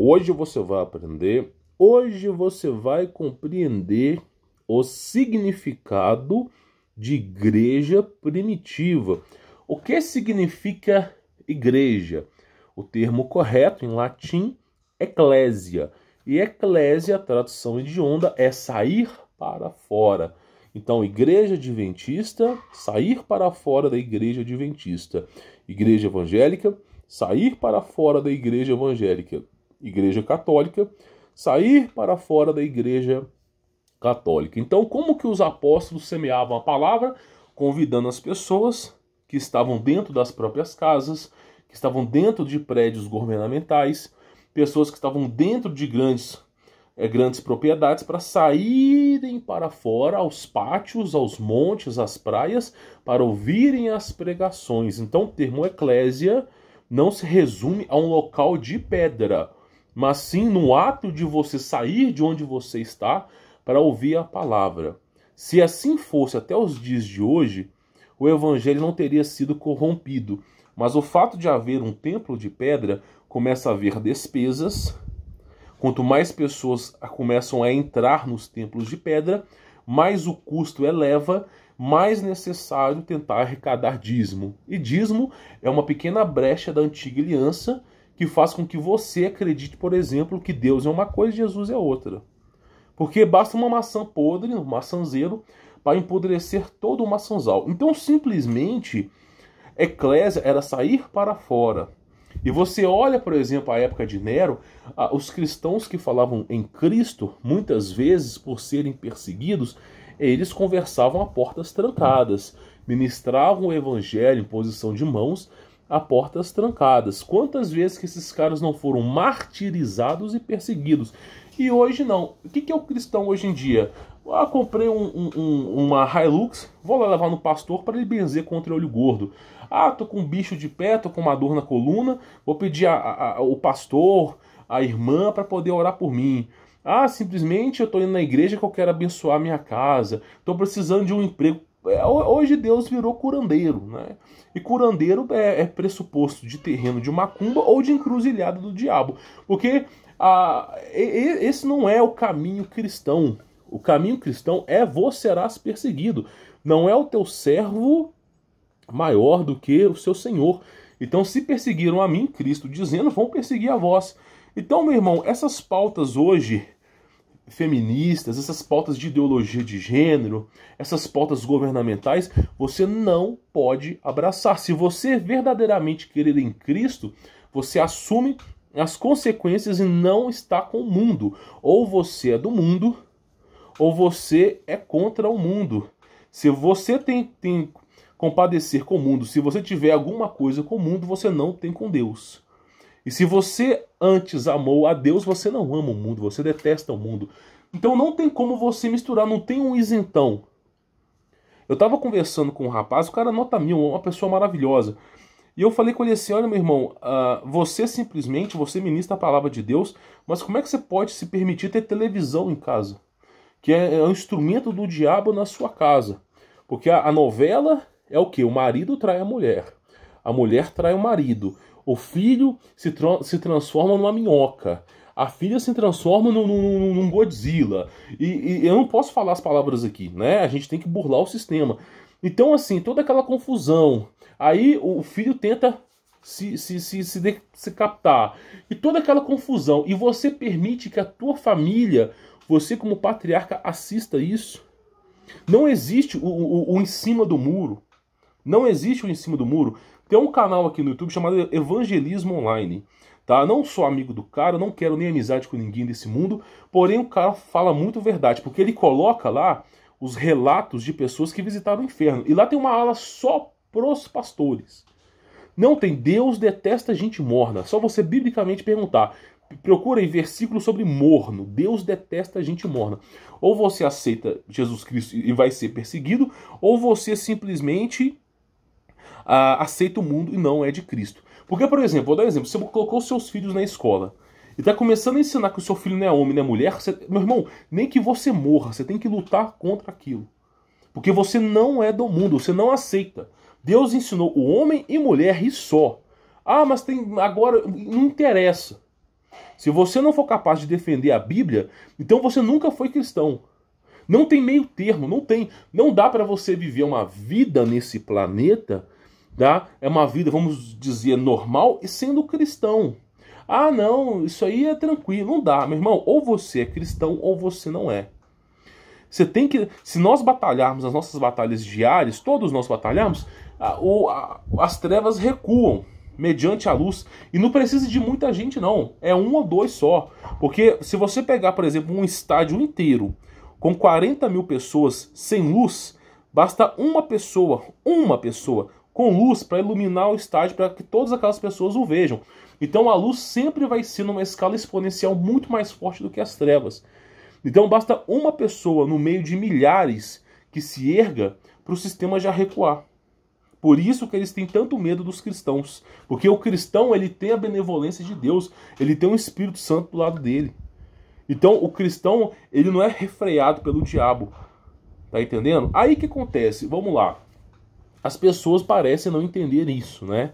hoje você vai aprender, hoje você vai compreender o significado de igreja primitiva. O que significa igreja? O termo correto em latim, eclésia. E eclésia, a tradução hedionda, é sair para fora. Então, igreja adventista, sair para fora da igreja adventista. Igreja evangélica, sair para fora da igreja evangélica. Igreja católica, sair para fora da igreja católica. Então, como que os apóstolos semeavam a palavra? Convidando as pessoas que estavam dentro das próprias casas, que estavam dentro de prédios governamentais, pessoas que estavam dentro de grandes propriedades para saírem para fora, aos pátios, aos montes, às praias, para ouvirem as pregações. Então, o termo eclésia não se resume a um local de pedra, mas sim no ato de você sair de onde você está para ouvir a palavra. Se assim fosse até os dias de hoje, o evangelho não teria sido corrompido. Mas o fato de haver um templo de pedra, começa a haver despesas. Quanto mais pessoas começam a entrar nos templos de pedra, mais o custo eleva, mais necessário tentar arrecadar dízimo. E dízimo é uma pequena brecha da antiga aliança que faz com que você acredite, por exemplo, que Deus é uma coisa e Jesus é outra. Porque basta uma maçã podre, um maçanzeiro, para empodrecer todo o maçanzal. Então, simplesmente, eclésia era sair para fora. E você olha, por exemplo, a época de Nero, os cristãos que falavam em Cristo, muitas vezes, por serem perseguidos, eles conversavam a portas trancadas, ministravam o evangelho em posição de mãos a portas trancadas. Quantas vezes que esses caras não foram martirizados e perseguidos? E hoje não. O que é o cristão hoje em dia? Comprei uma Hilux, vou lá levar no pastor para ele benzer contra o olho gordo. Tô com um bicho de pé, tô com uma dor na coluna, vou pedir o pastor, a irmã para poder orar por mim. Simplesmente eu tô indo na igreja que eu quero abençoar a minha casa, tô precisando de um emprego. Hoje Deus virou curandeiro, né? E curandeiro é pressuposto de terreno de macumba ou de encruzilhada do diabo. Porque esse não é o caminho cristão. O caminho cristão é vós serás perseguido. Não é o teu servo maior do que o seu Senhor. Então, se perseguiram a mim, Cristo dizendo, vão perseguir a vós. Então, meu irmão, essas pautas hoje feministas, essas pautas de ideologia de gênero, essas pautas governamentais, você não pode abraçar. Se você verdadeiramente querer em Cristo, você assume as consequências e não está com o mundo. Ou você é do mundo, ou você é contra o mundo. Se você tem compadecer com o mundo, se você tiver alguma coisa com o mundo, você não tem com Deus. E se você antes amou a Deus, você não ama o mundo, você detesta o mundo. Então não tem como você misturar, não tem um isentão. Eu estava conversando com um rapaz, o cara nota 1000, uma pessoa maravilhosa. E eu falei com ele assim, olha meu irmão, você ministra a palavra de Deus, mas como é que você pode se permitir ter televisão em casa? Que é um instrumento do diabo na sua casa. Porque a novela é o quê? O marido trai a mulher trai o marido, o filho se transforma numa minhoca, a filha se transforma num Godzilla. E eu não posso falar as palavras aqui, né? A gente tem que burlar o sistema. Então, assim, toda aquela confusão. Aí o filho tenta se captar. E toda aquela confusão. E você permite que a tua família, você como patriarca, assista isso. Não existe o em cima do muro. Não existe o em cima do muro. Tem um canal aqui no YouTube chamado Evangelismo Online. Tá? Não sou amigo do cara, não quero nem amizade com ninguém desse mundo. Porém, o cara fala muito verdade. Porque ele coloca lá os relatos de pessoas que visitaram o inferno. E lá tem uma ala só pros pastores. Não tem. Deus detesta gente morna. Só você biblicamente perguntar. Procura aí versículos sobre morno. Deus detesta gente morna. Ou você aceita Jesus Cristo e vai ser perseguido, ou você simplesmente aceita o mundo e não é de Cristo. Porque, por exemplo, vou dar um exemplo. Você colocou seus filhos na escola e está começando a ensinar que o seu filho não é homem, não é mulher, meu irmão, nem que você morra, você tem que lutar contra aquilo. Porque você não é do mundo, você não aceita. Deus ensinou o homem e mulher e só. Mas tem agora, não interessa. Se você não for capaz de defender a Bíblia, então você nunca foi cristão. Não tem meio termo, não dá para você viver uma vida nesse planeta, tá? É uma vida, vamos dizer, normal e sendo cristão. Ah, não, isso aí é tranquilo, não dá, meu irmão. Ou você é cristão ou você não é. Você tem que, se nós batalharmos as nossas batalhas diárias, todos nós batalharmos, as trevas recuam mediante a luz. E não precisa de muita gente, não. É um ou dois só. Porque se você pegar, por exemplo, um estádio inteiro com 40 mil pessoas sem luz, basta uma pessoa com luz para iluminar o estádio, para que todas aquelas pessoas o vejam. Então a luz sempre vai ser numa escala exponencial muito mais forte do que as trevas. Então basta uma pessoa no meio de milhares que se erga para o sistema já recuar. Por isso que eles têm tanto medo dos cristãos. Porque o cristão, ele tem a benevolência de Deus, ele tem o Espírito Santo do lado dele. Então o cristão, ele não é refreado pelo diabo. Tá entendendo? Aí o que acontece? Vamos lá. As pessoas parecem não entender isso, né?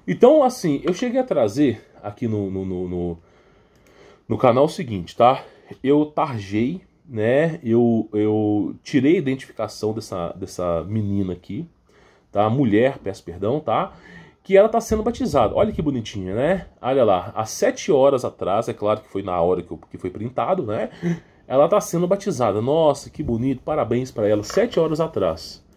Então, assim, eu cheguei a trazer aqui no canal o seguinte, tá? Eu tarjei, né? Eu tirei a identificação dessa menina aqui, tá? Mulher, peço perdão, tá? Que ela tá sendo batizada. Olha que bonitinha, né? Olha lá, há 7 horas atrás, é claro que foi na hora que foi printado, né? Ela tá sendo batizada. Nossa, que bonito, parabéns para ela. 7 horas atrás.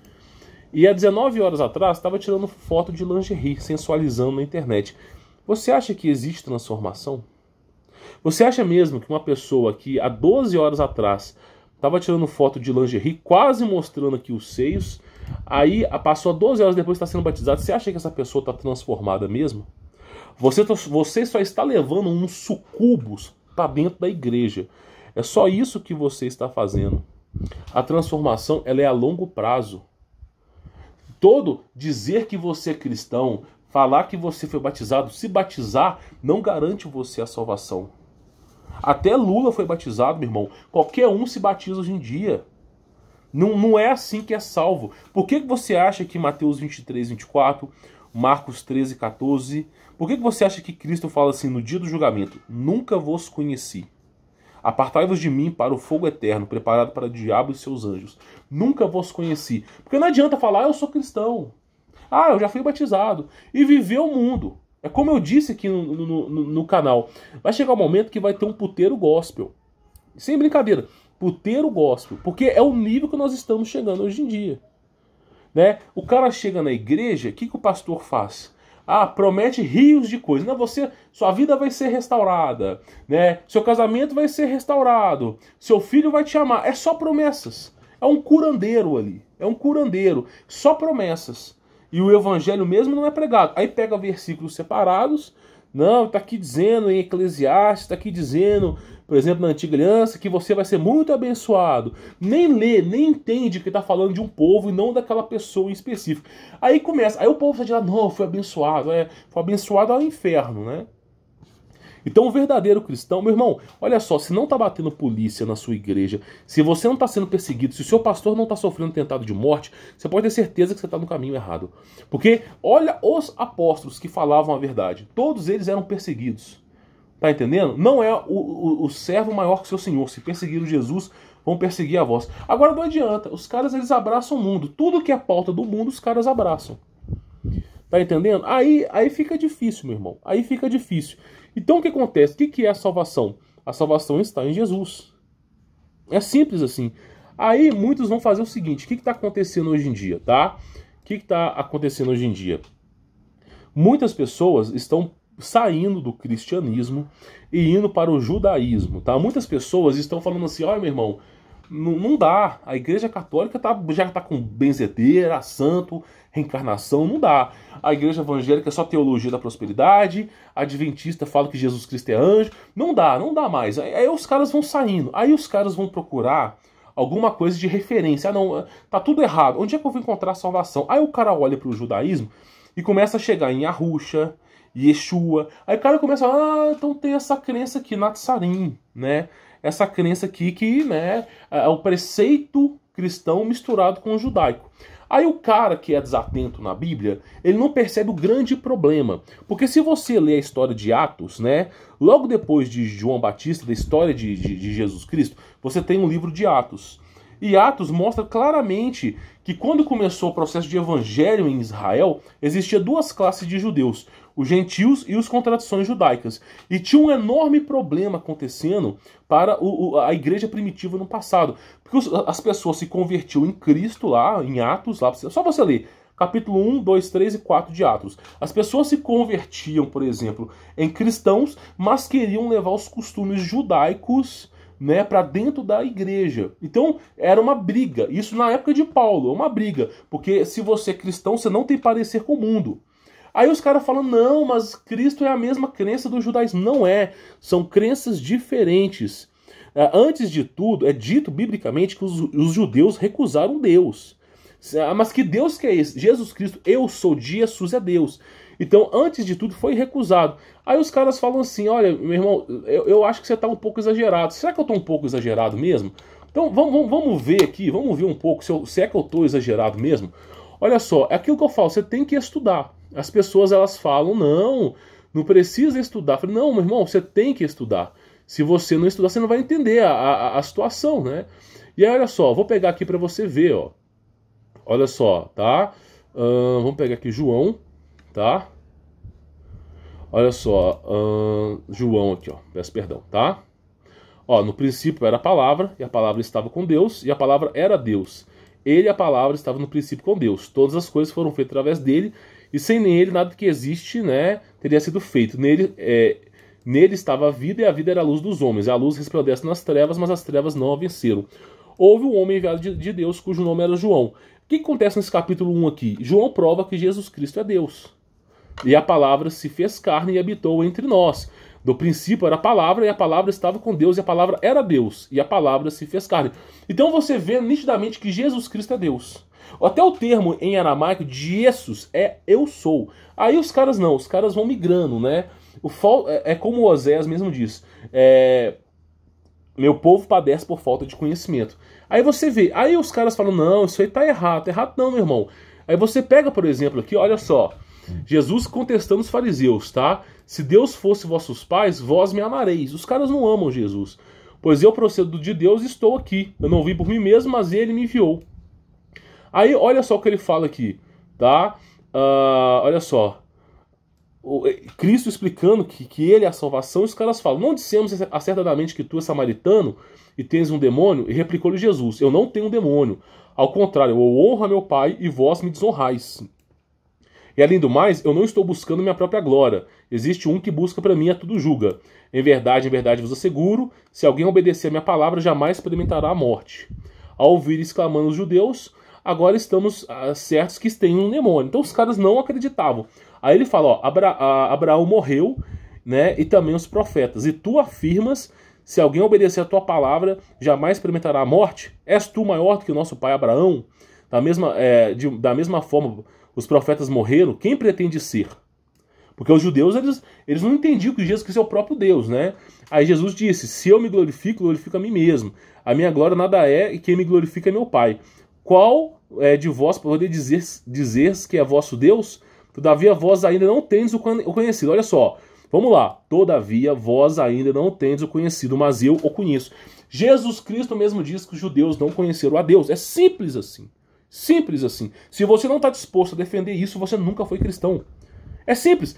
E há 19 horas atrás estava tirando foto de lingerie, sensualizando na internet. Você acha que existe transformação? Você acha mesmo que uma pessoa que há 12 horas atrás estava tirando foto de lingerie, quase mostrando aqui os seios, aí passou 12 horas depois está sendo batizado, você acha que essa pessoa está transformada mesmo? Você só está levando uns sucubos para dentro da igreja. É só isso que você está fazendo. A transformação, ela é a longo prazo. Todo dizer que você é cristão, falar que você foi batizado, se batizar, não garante você a salvação. Até Lula foi batizado, meu irmão. Qualquer um se batiza hoje em dia. Não é assim que é salvo. Por que você acha que Mateus 23, 24, Marcos 13, 14... Por que você acha que Cristo fala assim no dia do julgamento? Nunca vos conheci. Apartai-vos de mim para o fogo eterno, preparado para o diabo e seus anjos. Nunca vos conheci. Porque não adianta falar, eu sou cristão. Ah, eu já fui batizado. E viver o mundo. É como eu disse aqui no canal. Vai chegar um momento que vai ter um puteiro gospel. Sem brincadeira. Puteiro gospel. Porque é o nível que nós estamos chegando hoje em dia. Né? O cara chega na igreja, o que o pastor faz? Ah, promete rios de coisas. Não, sua vida vai ser restaurada, né? Seu casamento vai ser restaurado. Seu filho vai te amar. É só promessas. É um curandeiro ali. É um curandeiro. Só promessas. E o evangelho mesmo não é pregado. Aí pega versículos separados. Não, está aqui dizendo em Eclesiastes, está aqui dizendo, por exemplo, na Antiga Aliança, que você vai ser muito abençoado. Nem lê, nem entende que está falando de um povo e não daquela pessoa em específico. Aí começa, aí o povo vai dizer, não, foi abençoado ao inferno, né? Então o verdadeiro cristão, meu irmão, olha só, se não está batendo polícia na sua igreja, se você não está sendo perseguido, se o seu pastor não está sofrendo tentado de morte, você pode ter certeza que você está no caminho errado. Porque olha os apóstolos que falavam a verdade, todos eles eram perseguidos. Tá entendendo? Não é o servo maior que seu senhor. Se perseguiram Jesus, vão perseguir a vós. Agora não adianta, os caras eles abraçam o mundo, tudo que é pauta do mundo os caras abraçam. Tá entendendo? Aí fica difícil, meu irmão. Aí fica difícil. Então o que acontece? O que é a salvação? A salvação está em Jesus. É simples assim. Aí muitos vão fazer o seguinte. O que está acontecendo hoje em dia, tá? O que está acontecendo hoje em dia? Muitas pessoas estão saindo do cristianismo e indo para o judaísmo, tá? Muitas pessoas estão falando assim, olha, meu irmão, não dá. A igreja católica já está com benzedeira, santo, reencarnação, não dá. A igreja evangélica é só teologia da prosperidade, a adventista fala que Jesus Cristo é anjo, não dá mais. Aí os caras vão saindo, aí os caras vão procurar alguma coisa de referência. Ah, não, tá tudo errado. Onde é que eu vou encontrar salvação? Aí o cara olha para o judaísmo e começa a chegar em Yahusha, Yeshua. Aí o cara começa a então tem essa crença aqui, Natsarim, né? Essa crença aqui que, né, é o preceito cristão misturado com o judaico. Aí o cara que é desatento na Bíblia, ele não percebe o grande problema. Porque se você ler a história de Atos, né, logo depois de João Batista, da história de Jesus Cristo, você tem um livro de Atos. E Atos mostra claramente que quando começou o processo de evangelho em Israel, existia duas classes de judeus, os gentios e os com tradições judaicas. E tinha um enorme problema acontecendo para a igreja primitiva no passado. Porque as pessoas se convertiam em Cristo lá, em Atos, lá, só você ler, capítulo 1, 2, 3 e 4 de Atos. As pessoas se convertiam, por exemplo, em cristãos, mas queriam levar os costumes judaicos, né, para dentro da igreja. Então era uma briga. Isso na época de Paulo, é uma briga. Porque se você é cristão, você não tem parecer com o mundo. Aí os caras falam, não, mas Cristo é a mesma crença do judaísmo. Não é. São crenças diferentes. Antes de tudo, é dito biblicamente que os judeus recusaram Deus. Mas que Deus que é esse? Jesus Cristo, eu sou de Jesus, é Deus. Então, antes de tudo, foi recusado. Aí os caras falam assim, olha, meu irmão, eu acho que você está um pouco exagerado. Será que eu estou um pouco exagerado mesmo? Então, vamos ver aqui, vamos ver um pouco se é que eu estou exagerado mesmo. Olha só, é aquilo que eu falo, você tem que estudar. As pessoas, elas falam, não precisa estudar. Eu falo, não, meu irmão, você tem que estudar. Se você não estudar, você não vai entender a situação, né? E aí, olha só, vou pegar aqui para você ver, ó. Olha só, tá? Vamos pegar aqui João, tá? Olha só, João aqui, ó, peço perdão, tá? Ó, no princípio era a palavra, e a palavra estava com Deus, e a palavra era Deus. Ele, a palavra, estava no princípio com Deus. Todas as coisas foram feitas através dele, e sem ele nada que existe, né, teria sido feito. Nele estava a vida, e a vida era a luz dos homens. A luz resplandece nas trevas, mas as trevas não a venceram. Houve um homem enviado de Deus, cujo nome era João. O que acontece nesse capítulo 1 aqui? João prova que Jesus Cristo é Deus. E a palavra se fez carne e habitou entre nós. Do princípio era a palavra, e a palavra estava com Deus, e a palavra era Deus, e a palavra se fez carne. Então você vê nitidamente que Jesus Cristo é Deus. Até o termo em aramaico de Jesus é eu sou. Aí os caras não, os caras vão migrando, né? É como Oséias mesmo diz. Meu povo padece por falta de conhecimento. Aí você vê, aí os caras falam, não, isso aí tá errado. Errado não, meu irmão. Aí você pega, por exemplo, aqui, olha só. Jesus contestando os fariseus, tá? Se Deus fosse vossos pais, vós me amareis. Os caras não amam Jesus. Pois eu procedo de Deus e estou aqui. Eu não vim por mim mesmo, mas ele me enviou. Aí, olha só o que ele fala aqui, tá? Olha só. Cristo explicando que ele é a salvação, os caras falam, não dissemos acertadamente que tu és samaritano e tens um demônio? E replicou-lhe Jesus, eu não tenho um demônio. Ao contrário, eu honro a meu Pai e vós me desonrais. E além do mais, eu não estou buscando minha própria glória. Existe um que busca para mim e a tudo julga. Em verdade vos asseguro, se alguém obedecer a minha palavra, jamais experimentará a morte. Ao ouvir exclamando os judeus, agora estamos certos que têm um demônio. Então os caras não acreditavam. Aí ele fala, ó, Abraão morreu, né, e também os profetas. E tu afirmas, se alguém obedecer a tua palavra, jamais experimentará a morte? És tu maior do que o nosso pai Abraão? Da mesma forma, os profetas morreram, quem pretende ser? Porque os judeus, eles não entendiam que Jesus Cristo é o próprio Deus, né? Aí Jesus disse, se eu me glorifico, glorifico a mim mesmo. A minha glória nada é, e quem me glorifica é meu Pai. Qual de vós poder dizer que é vosso Deus? Todavia vós ainda não tendes o conhecido. Olha só, vamos lá. Todavia vós ainda não tendes o conhecido, mas eu o conheço. Jesus Cristo mesmo diz que os judeus não conheceram a Deus. É simples assim. Simples assim. Se você não está disposto a defender isso, você nunca foi cristão. É simples.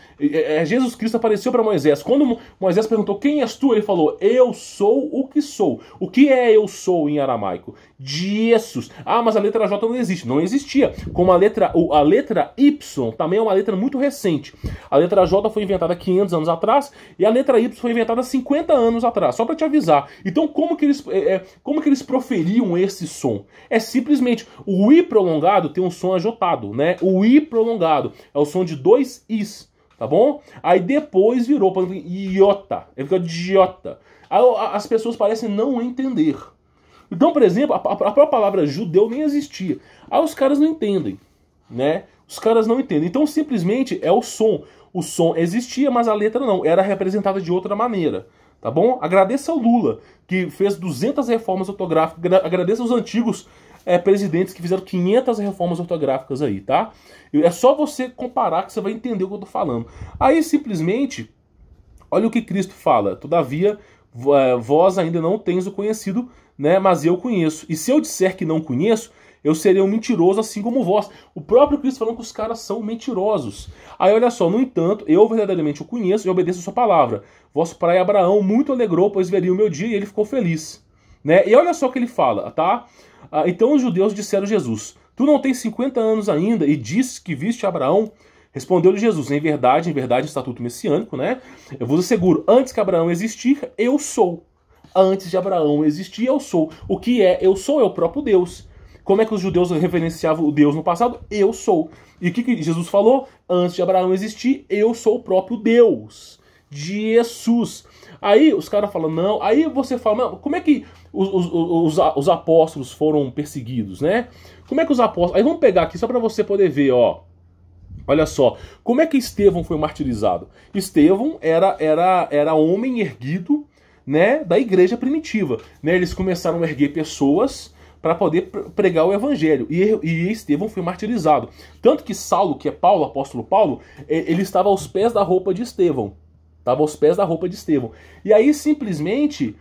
Jesus Cristo apareceu para Moisés. Quando Moisés perguntou, quem és tu? Ele falou, eu sou o que sou. O que é eu sou em aramaico? Jesus. Ah, mas a letra J não existe. Não existia. Como a letra Y também é uma letra muito recente. A letra J foi inventada 500 anos atrás e a letra Y foi inventada 50 anos atrás. Só para te avisar. Então como que eles proferiam esse som? É simplesmente o I prolongado tem um som ajotado, né? O I prolongado é o som de dois Is, tá bom? Aí depois virou para iota. Ele fica idiota. Aí as pessoas parecem não entender. Então, por exemplo, a própria palavra judeu nem existia. Aí os caras não entendem, né? Os caras não entendem. Então, simplesmente é o som. O som existia, mas a letra não. Era representada de outra maneira, tá bom? Agradeça ao Lula, que fez 200 reformas ortográficas. Agradeça aos antigos presidentes que fizeram 500 reformas ortográficas aí, tá? É só você comparar que você vai entender o que eu tô falando. Aí, simplesmente, olha o que Cristo fala. Todavia, vós ainda não tendes o conhecido, né? Mas eu conheço. E se eu disser que não conheço, eu serei um mentiroso assim como vós. O próprio Cristo falando que os caras são mentirosos. Aí olha só, no entanto, eu verdadeiramente o conheço e obedeço a sua palavra. Vosso pai Abraão muito alegrou, pois veria o meu dia e ele ficou feliz. Né? E olha só o que ele fala, tá? Então os judeus disseram a Jesus, tu não tens 50 anos ainda e dizes que viste Abraão? Respondeu-lhe Jesus, em verdade, estatuto messiânico, né? Eu vos asseguro, antes que Abraão existir, eu sou. Antes de Abraão existir, eu sou. O que é eu sou? É o próprio Deus. Como é que os judeus referenciavam o Deus no passado? Eu sou. E o que Jesus falou? Antes de Abraão existir, eu sou o próprio Deus. Jesus. Aí os caras falam, não. Aí você fala, não, como é que os apóstolos foram perseguidos, né? Como é que os apóstolos... Aí vamos pegar aqui só para você poder ver, ó. Olha só, como é que Estevão foi martirizado? Estevão era homem erguido, né, da igreja primitiva. Né? Eles começaram a erguer pessoas para poder pregar o evangelho. E Estevão foi martirizado. Tanto que Saulo, que é Paulo, apóstolo Paulo, ele estava aos pés da roupa de Estevão. Estava aos pés da roupa de Estevão. E aí, simplesmente,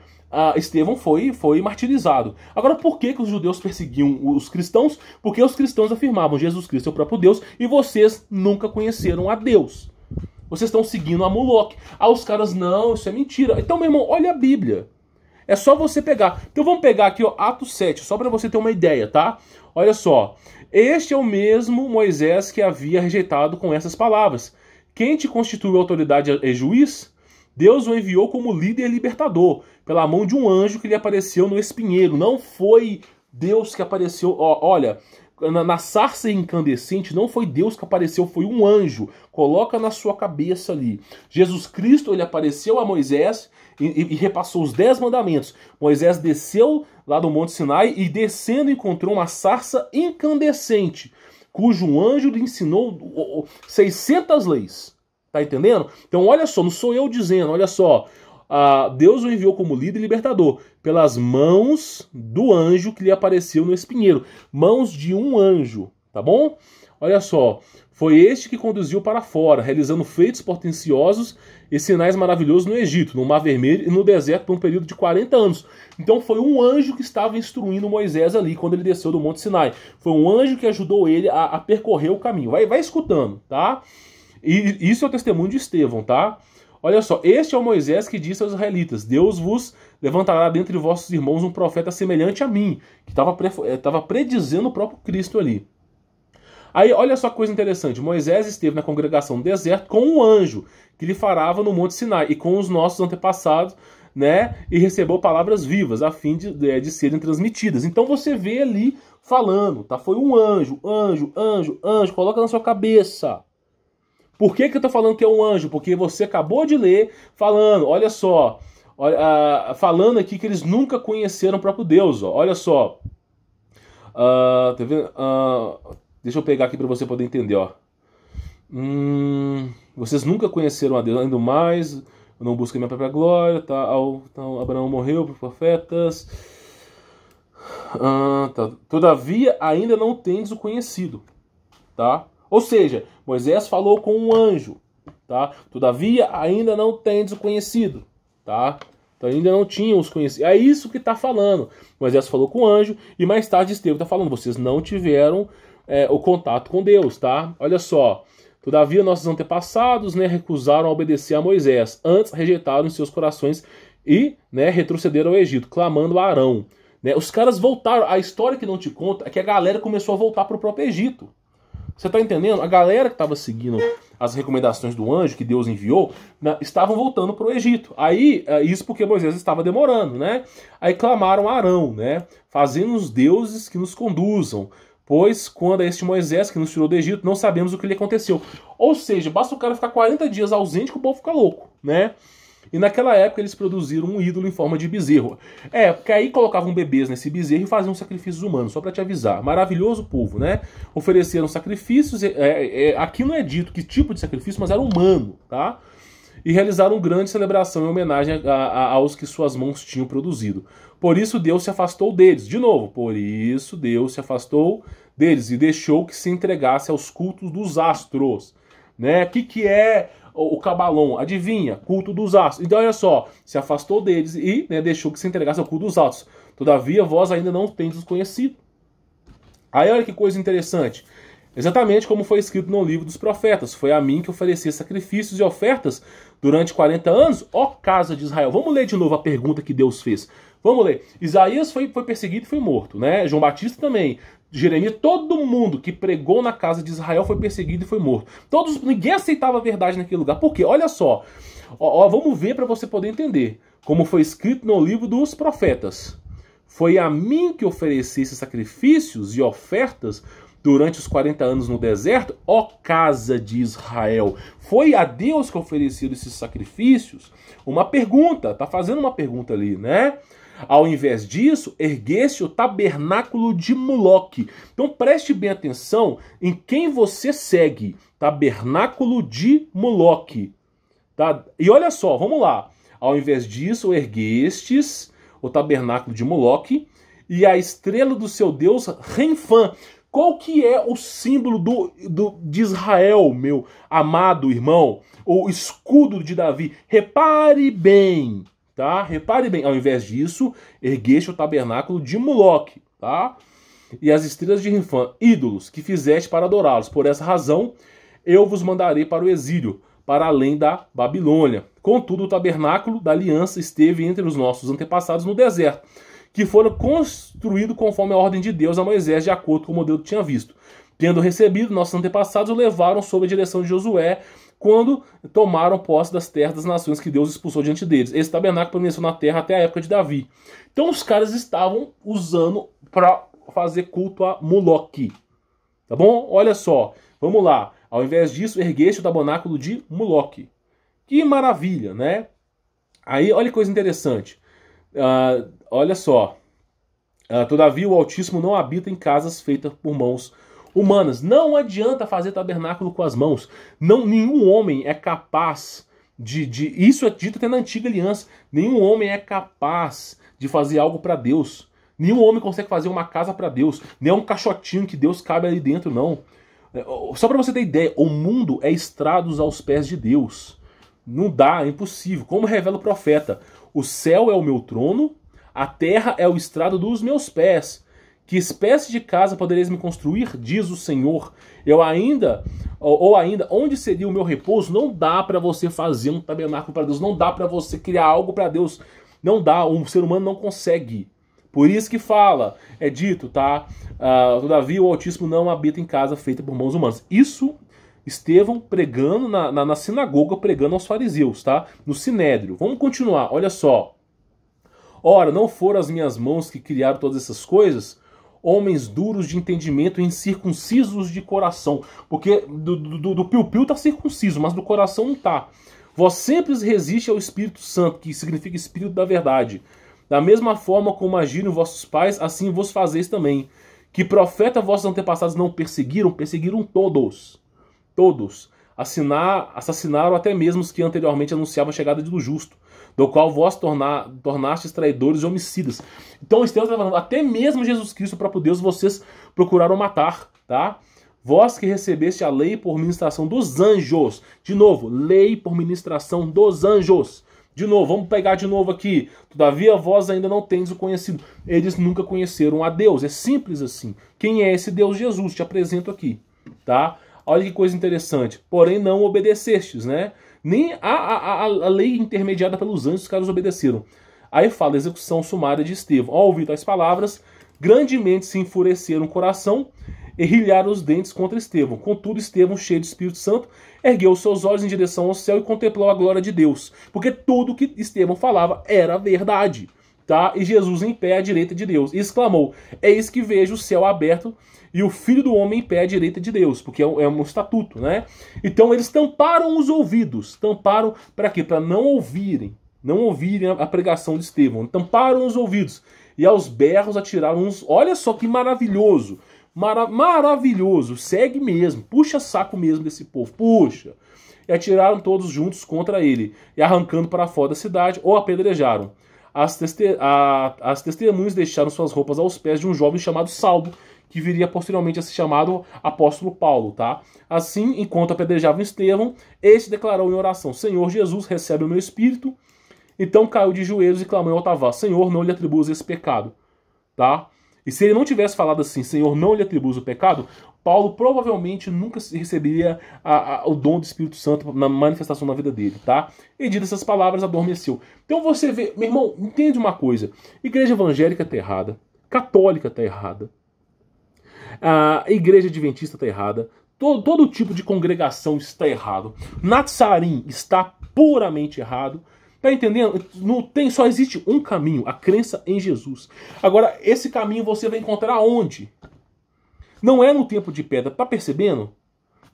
Estevão foi martirizado. Agora, por que os judeus perseguiam os cristãos? Porque os cristãos afirmavam, Jesus Cristo é o próprio Deus, e vocês nunca conheceram a Deus. Vocês estão seguindo a Moloque. Os caras, não, isso é mentira. Então, meu irmão, olha a Bíblia. É só você pegar. Então vamos pegar aqui, ó, Atos 7, só para você ter uma ideia, tá? Olha só. Este é o mesmo Moisés que havia rejeitado com essas palavras. Quem te constituiu autoridade e juiz? Deus o enviou como líder e libertador, pela mão de um anjo que lhe apareceu no espinheiro. Não foi Deus que apareceu. Olha, na sarça incandescente, não foi Deus que apareceu, foi um anjo. Coloca na sua cabeça ali. Jesus Cristo, ele apareceu a Moisés e repassou os 10 mandamentos. Moisés desceu lá do Monte Sinai e descendo encontrou uma sarça incandescente, cujo anjo lhe ensinou 600 leis. Tá entendendo? Então olha só, não sou eu dizendo, olha só. Deus o enviou como líder e libertador, pelas mãos do anjo que lhe apareceu no espinheiro. Mãos de um anjo, tá bom? Olha só, foi este que conduziu para fora, realizando feitos potenciosos e sinais maravilhosos no Egito, no Mar Vermelho e no deserto por um período de 40 anos. Então foi um anjo que estava instruindo Moisés ali, quando ele desceu do Monte Sinai. Foi um anjo que ajudou ele a percorrer o caminho. Vai escutando, tá? E isso é o testemunho de Estevão, tá? Olha só, este é o Moisés que disse aos israelitas, Deus vos levantará dentre vossos irmãos um profeta semelhante a mim, que estava predizendo o próprio Cristo ali. Aí, olha só que coisa interessante, Moisés esteve na congregação do deserto com um anjo, que lhe farava no Monte Sinai, e com os nossos antepassados, né, e recebeu palavras vivas, a fim de serem transmitidas. Então você vê ali falando, tá? Foi um anjo, coloca na sua cabeça. Por que eu tô falando que é um anjo? Porque você acabou de ler falando, olha só, falando aqui que eles nunca conheceram o próprio Deus, ó, olha só. Tá vendo? Deixa eu pegar aqui para você poder entender, ó. Vocês nunca conheceram a Deus, ainda mais, eu não busco a minha própria glória, tá? Então, Abraão morreu por profetas. Tá. Todavia, ainda não tendes o conhecido, tá? Ou seja, Moisés falou com um anjo, tá? Todavia, ainda não tendes o conhecido, tá? Então ainda não tinham os conhecidos. É isso que está falando. Moisés falou com o anjo e mais tarde Estevão está falando, vocês não tiveram o contato com Deus, tá? Olha só. Todavia, nossos antepassados, né, recusaram a obedecer a Moisés. Antes, rejeitaram em seus corações e, né, retrocederam ao Egito, clamando a Arão. Né? Os caras voltaram. A história que não te conta é que a galera começou a voltar para o próprio Egito. Você está entendendo? A galera que estava seguindo as recomendações do anjo que Deus enviou, né, estavam voltando para o Egito. Aí, isso porque Moisés estava demorando, né? Aí clamaram a Arão, né? Fazendo os deuses que nos conduzam. Pois, quando é este Moisés que nos tirou do Egito, não sabemos o que lhe aconteceu. Ou seja, basta o cara ficar 40 dias ausente que o povo fica louco, né? E naquela época eles produziram um ídolo em forma de bezerro. Porque aí colocavam bebês nesse bezerro e faziam sacrifícios humanos, só para te avisar. Maravilhoso povo, né? Ofereceram sacrifícios, aqui não é dito que tipo de sacrifício, mas era humano, tá? e realizaram grande celebração em homenagem aos que suas mãos tinham produzido. Por isso Deus se afastou deles. De novo, por isso Deus se afastou deles e deixou que se entregasse aos cultos dos astros. Né? O que é o Cabalon? Adivinha? Culto dos astros. Então olha só, se afastou deles e, né, deixou que se entregasse ao culto dos astros. Todavia vós ainda não tendes os conhecido. Aí olha que coisa interessante. Exatamente como foi escrito no livro dos profetas. Foi a mim que ofereci sacrifícios e ofertas durante 40 anos, ó casa de Israel. Vamos ler de novo a pergunta que Deus fez. Vamos ler. Isaías foi perseguido e foi morto, né? João Batista também. Jeremias, todo mundo que pregou na casa de Israel foi perseguido e foi morto. Ninguém aceitava a verdade naquele lugar. Por quê? Olha só. Vamos ver para você poder entender. Como foi escrito no livro dos profetas. Foi a mim que ofereci esses sacrifícios e ofertas durante os 40 anos no deserto, ó casa de Israel. Foi a Deus que ofereceram esses sacrifícios? Uma pergunta, tá fazendo uma pergunta ali, né? Ao invés disso, ergueste o tabernáculo de Moloque. Então preste bem atenção em quem você segue. Tabernáculo de Moloque. Tá? E olha só, vamos lá. Ao invés disso, erguestes o tabernáculo de Moloque e a estrela do seu Deus, Renfã. Qual que é o símbolo de Israel, meu amado irmão? O escudo de Davi. Repare bem, tá? Repare bem. Ao invés disso, ergueste o tabernáculo de Moloque, tá? E as estrelas de Renfã, ídolos que fizeste para adorá-los. Por essa razão, eu vos mandarei para o exílio, para além da Babilônia. Contudo, o tabernáculo da aliança esteve entre os nossos antepassados no deserto, que foram construídos conforme a ordem de Deus a Moisés, de acordo com o modelo que tinha visto. Tendo recebido, nossos antepassados o levaram sob a direção de Josué, quando tomaram posse das terras das nações que Deus expulsou diante deles. Esse tabernáculo permaneceu na terra até a época de Davi. Então os caras estavam usando para fazer culto a Moloque. Tá bom? Olha só, vamos lá. Ao invés disso, ergueste o tabernáculo de Moloque. Que maravilha, né? Aí, olha que coisa interessante. Olha só. Todavia o Altíssimo não habita em casas feitas por mãos humanas. Não adianta fazer tabernáculo com as mãos. Nenhum homem é capaz isso é dito até na antiga aliança. Nenhum homem é capaz de fazer algo para Deus. Nenhum homem consegue fazer uma casa para Deus. Nem um caixotinho que Deus cabe ali dentro, não. Só para você ter ideia, o mundo é estrados aos pés de Deus. Não dá, é impossível. Como revela o profeta, o céu é o meu trono, a terra é o estrado dos meus pés. Que espécie de casa podereis me construir? Diz o Senhor. Ou ainda, onde seria o meu repouso? Não dá para você fazer um tabernáculo para Deus. Não dá para você criar algo para Deus. Não dá, o ser humano não consegue. Por isso que fala, é dito, tá? Todavia o Altíssimo não habita em casa feita por mãos humanas. Isso Estevão pregando na sinagoga, pregando aos fariseus, tá? No Sinédrio. Vamos continuar, olha só. Ora, não foram as minhas mãos que criaram todas essas coisas? Homens duros de entendimento e incircuncisos de coração. Porque do piu-piu tá circunciso, mas do coração não tá. Vós sempre resiste ao Espírito Santo, que significa Espírito da Verdade. Da mesma forma como agiram vossos pais, assim vos fazeis também. Que profeta vossos antepassados não perseguiram? Perseguiram todos. Todos. Assassinaram até mesmo os que anteriormente anunciavam a chegada do justo, do qual vós tornastes traidores e homicidas. Então Estevão está falando, até mesmo Jesus Cristo, o próprio Deus, vocês procuraram matar, tá? Vós que recebeste a lei por ministração dos anjos. De novo, lei por ministração dos anjos. De novo, vamos pegar de novo aqui. Todavia vós ainda não tendes o conhecido. Eles nunca conheceram a Deus. É simples assim. Quem é esse Deus? Jesus. Te apresento aqui, tá? Olha que coisa interessante. Porém não obedecestes, né? Nem a lei intermediada pelos anjos os caras obedeceram. Aí fala, execução sumária de Estevão. Ao ouvir tais palavras, grandemente se enfureceram o coração e rilharam os dentes contra Estevão. Contudo, Estevão, cheio do Espírito Santo, ergueu seus olhos em direção ao céu e contemplou a glória de Deus. Porque tudo que Estevão falava era verdade. Tá? E Jesus em pé à direita de Deus. E exclamou, eis que vejo o céu aberto e o Filho do Homem em pé à direita de Deus. Porque é um estatuto, né? Então eles tamparam os ouvidos. Tamparam para quê? Para não ouvirem a pregação de Estevão. Tamparam os ouvidos. E aos berros atiraram uns... Olha só que maravilhoso. Maravilhoso. Segue mesmo. Puxa saco mesmo desse povo. Puxa. e atiraram todos juntos contra ele, e arrancando para fora da cidade, o apedrejaram. As testemunhas deixaram suas roupas aos pés de um jovem chamado Saulo, que viria posteriormente a ser chamado apóstolo Paulo, tá? Assim, enquanto apedrejavam Estevão, este declarou em oração: Senhor Jesus, recebe o meu espírito. Então caiu de joelhos e clamou em alta voz: Senhor, não lhe atribuas esse pecado, tá? E se ele não tivesse falado assim, Senhor, não lhe atribuas o pecado, Paulo provavelmente nunca receberia o dom do Espírito Santo na manifestação na vida dele, tá? E dito essas palavras, adormeceu. Então você vê, meu irmão, entende uma coisa: igreja evangélica está errada, católica está errada, a igreja adventista está errada, todo tipo de congregação está errado, Natsarim está puramente errado. Tá entendendo? Só existe um caminho, a crença em Jesus. Agora, esse caminho você vai encontrar onde? Não é no tempo de pedra, tá percebendo?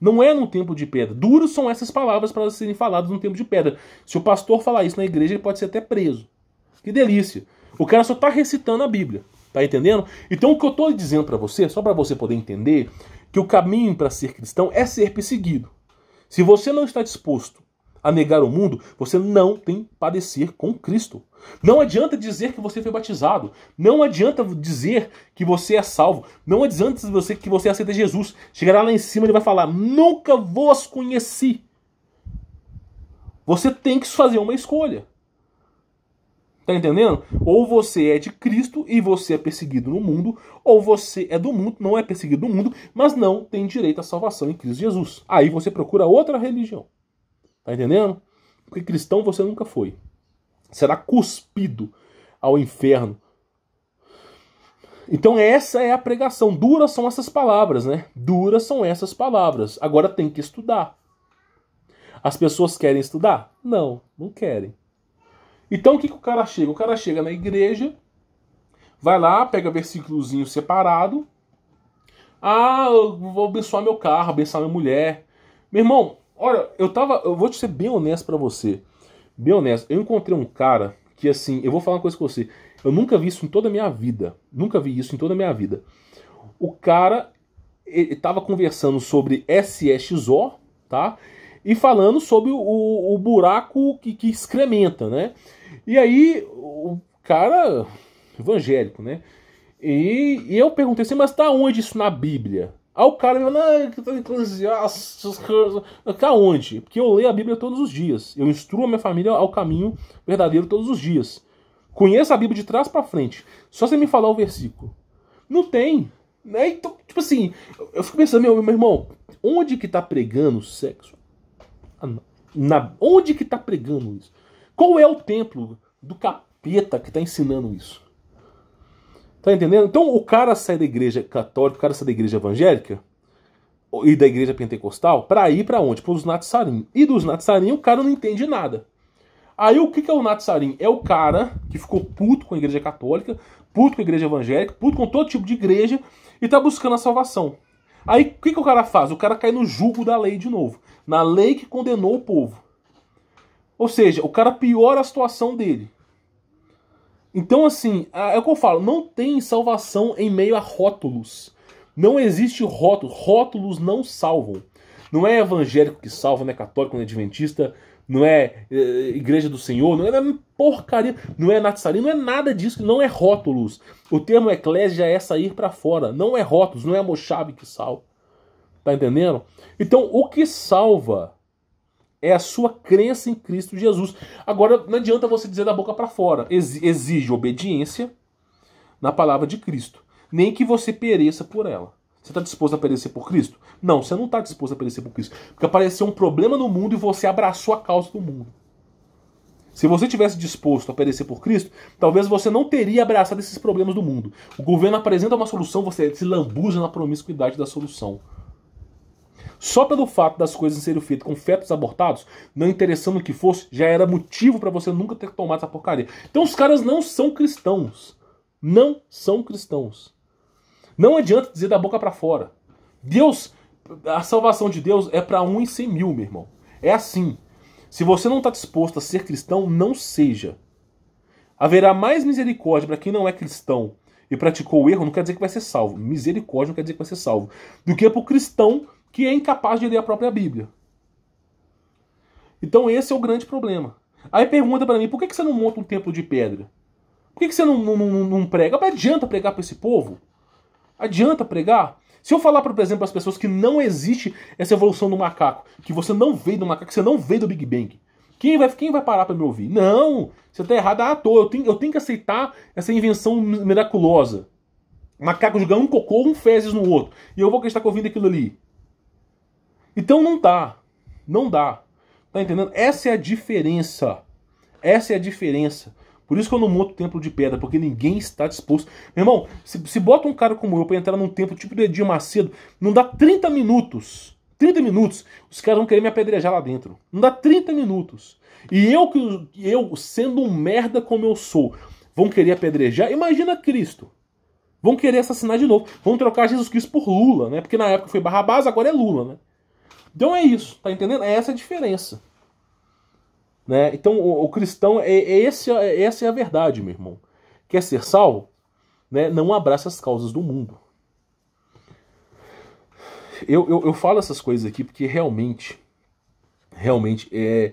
Não é no tempo de pedra. Duras são essas palavras para serem faladas no tempo de pedra. Se o pastor falar isso na igreja, ele pode ser até preso. Que delícia. O cara só tá recitando a Bíblia. Tá entendendo? Então o que eu tô dizendo para você, só para você poder entender, que o caminho para ser cristão é ser perseguido. Se você não está disposto a negar o mundo, você não tem padecer com Cristo. Não adianta dizer que você foi batizado. Não adianta dizer que você é salvo. Não adianta dizer que você aceita Jesus. Chegará lá em cima e ele vai falar: nunca vos conheci. Você tem que fazer uma escolha. Tá entendendo? Ou você é de Cristo e você é perseguido no mundo, ou você é do mundo, não é perseguido no mundo, mas não tem direito à salvação em Cristo Jesus. Aí você procura outra religião. Tá entendendo? Porque cristão você nunca foi. Será cuspido ao inferno. Então essa é a pregação. Duras são essas palavras, né? Duras são essas palavras. Agora tem que estudar. As pessoas querem estudar? Não, não querem. Então o que o cara chega? O cara chega na igreja, vai lá, pega versículozinho separado. Ah, eu vou abençoar meu carro, abençoar minha mulher. Meu irmão, olha, eu vou te ser bem honesto pra você. Bem honesto. Eu encontrei um cara que, assim, eu vou falar uma coisa com você. Eu nunca vi isso em toda a minha vida. Nunca vi isso em toda a minha vida. O cara, ele tava conversando sobre SEXO, tá? E falando sobre o buraco que excrementa, né? E aí, o cara, evangélico, né? E eu perguntei assim, mas tá onde isso na Bíblia? Aí o cara me falou, que tá em Eclesiastes, tá onde? Porque eu leio a Bíblia todos os dias. Eu instruo a minha família ao caminho verdadeiro todos os dias. Conheço a Bíblia de trás pra frente. Só você me falar o versículo. Não tem. Né? Então, tipo assim, eu fico pensando, meu irmão, onde que tá pregando sexo? Onde que tá pregando isso? Qual é o templo do capeta que tá ensinando isso? Tá entendendo? Então o cara sai da igreja católica, o cara sai da igreja evangélica e da igreja pentecostal pra ir pra onde? Pros Natsarim. E dos Natsarim o cara não entende nada. Aí o que é o Natsarim? É o cara que ficou puto com a igreja católica, puto com a igreja evangélica, puto com todo tipo de igreja e tá buscando a salvação. Aí o que o cara faz? O cara cai no jugo da lei de novo. Na lei que condenou o povo. Ou seja, o cara piora a situação dele. Então, assim, é o que eu falo, não tem salvação em meio a rótulos. Não existe rótulos. Rótulos não salvam. Não é evangélico que salva, não é católico, não é adventista, não é igreja do Senhor, não é porcaria, não é Natsarim, não é nada disso, não é rótulos. O termo eclésia é sair pra fora, não é rótulos, não é mochave que salva. Tá entendendo? Então, o que salva é a sua crença em Cristo Jesus. Agora, não adianta você dizer da boca para fora. Exige obediência na palavra de Cristo. Nem que você pereça por ela. Você está disposto a perecer por Cristo? Não, você não está disposto a perecer por Cristo. Porque apareceu um problema no mundo e você abraçou a causa do mundo. Se você tivesse disposto a perecer por Cristo, talvez você não teria abraçado esses problemas do mundo. O governo apresenta uma solução, você se lambuja na promiscuidade da solução. Só pelo fato das coisas serem feitas com fetos abortados, não interessando o que fosse, já era motivo para você nunca ter tomado essa porcaria. Então os caras não são cristãos. Não são cristãos. Não adianta dizer da boca para fora. Deus, a salvação de Deus é para 1 em 100 mil, meu irmão. É assim. Se você não está disposto a ser cristão, não seja. Haverá mais misericórdia para quem não é cristão e praticou o erro, não quer dizer que vai ser salvo. Misericórdia não quer dizer que vai ser salvo. Do que para o cristão que é incapaz de ler a própria Bíblia. Então esse é o grande problema. Aí pergunta pra mim, por que você não monta um templo de pedra? Por que você não prega? Mas adianta pregar pra esse povo? Adianta pregar? Se eu falar, por exemplo, para as pessoas que não existe essa evolução do macaco, que você não veio do macaco, que você não veio do Big Bang, quem vai parar para me ouvir? Não, você tá errado à toa. Eu tenho que aceitar essa invenção miraculosa. Macaco jogando um cocô, um fezes no outro. E eu vou acreditar que eu ouvindo aquilo ali. Então não dá. Não dá. Tá entendendo? Essa é a diferença. Essa é a diferença. Por isso que eu não monto templo de pedra, porque ninguém está disposto. Meu irmão, se bota um cara como eu pra entrar num templo tipo do Edir Macedo, não dá 30 minutos. 30 minutos, os caras vão querer me apedrejar lá dentro. Não dá 30 minutos. E eu, sendo um merda como eu sou, vão querer apedrejar? Imagina Cristo. Vão querer assassinar de novo. Vão trocar Jesus Cristo por Lula, né? Porque na época foi Barrabás, agora é Lula, né? Então é isso, tá entendendo? É essa a diferença. Né? Então o cristão, essa é a verdade, meu irmão. Quer ser salvo? Né? Não abraça as causas do mundo. Eu falo essas coisas aqui porque realmente é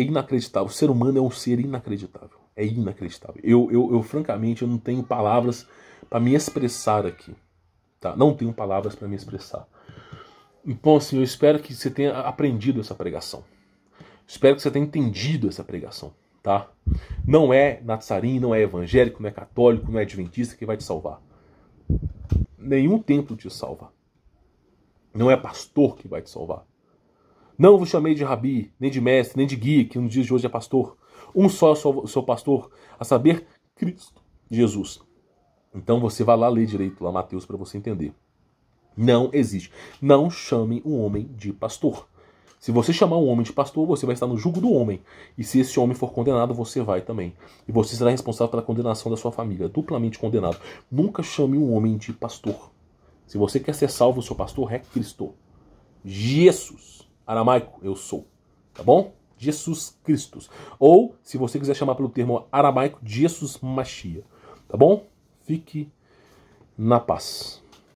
inacreditável. O ser humano é um ser inacreditável. É inacreditável. Eu francamente, eu não tenho palavras para me expressar aqui. Tá? Não tenho palavras para me expressar. Então, assim, eu espero que você tenha aprendido essa pregação. Espero que você tenha entendido essa pregação, tá? Não é nazarim, não é evangélico, não é católico, não é adventista que vai te salvar. Nenhum templo te salva. Não é pastor que vai te salvar. Não vos chamei de rabi, nem de mestre, nem de guia, que nos dias de hoje é pastor. Um só é o seu pastor, a saber, Cristo Jesus. Então você vai lá ler direito lá Mateus para você entender. Não existe. Não chame um homem de pastor. Se você chamar um homem de pastor, você vai estar no jugo do homem. E se esse homem for condenado, você vai também. E você será responsável pela condenação da sua família. Duplamente condenado. Nunca chame um homem de pastor. Se você quer ser salvo, o seu pastor é Cristo. Jesus. Aramaico, eu sou. Tá bom? Jesus Cristo. Ou, se você quiser chamar pelo termo aramaico, Jesus Machia. Tá bom? Fique na paz.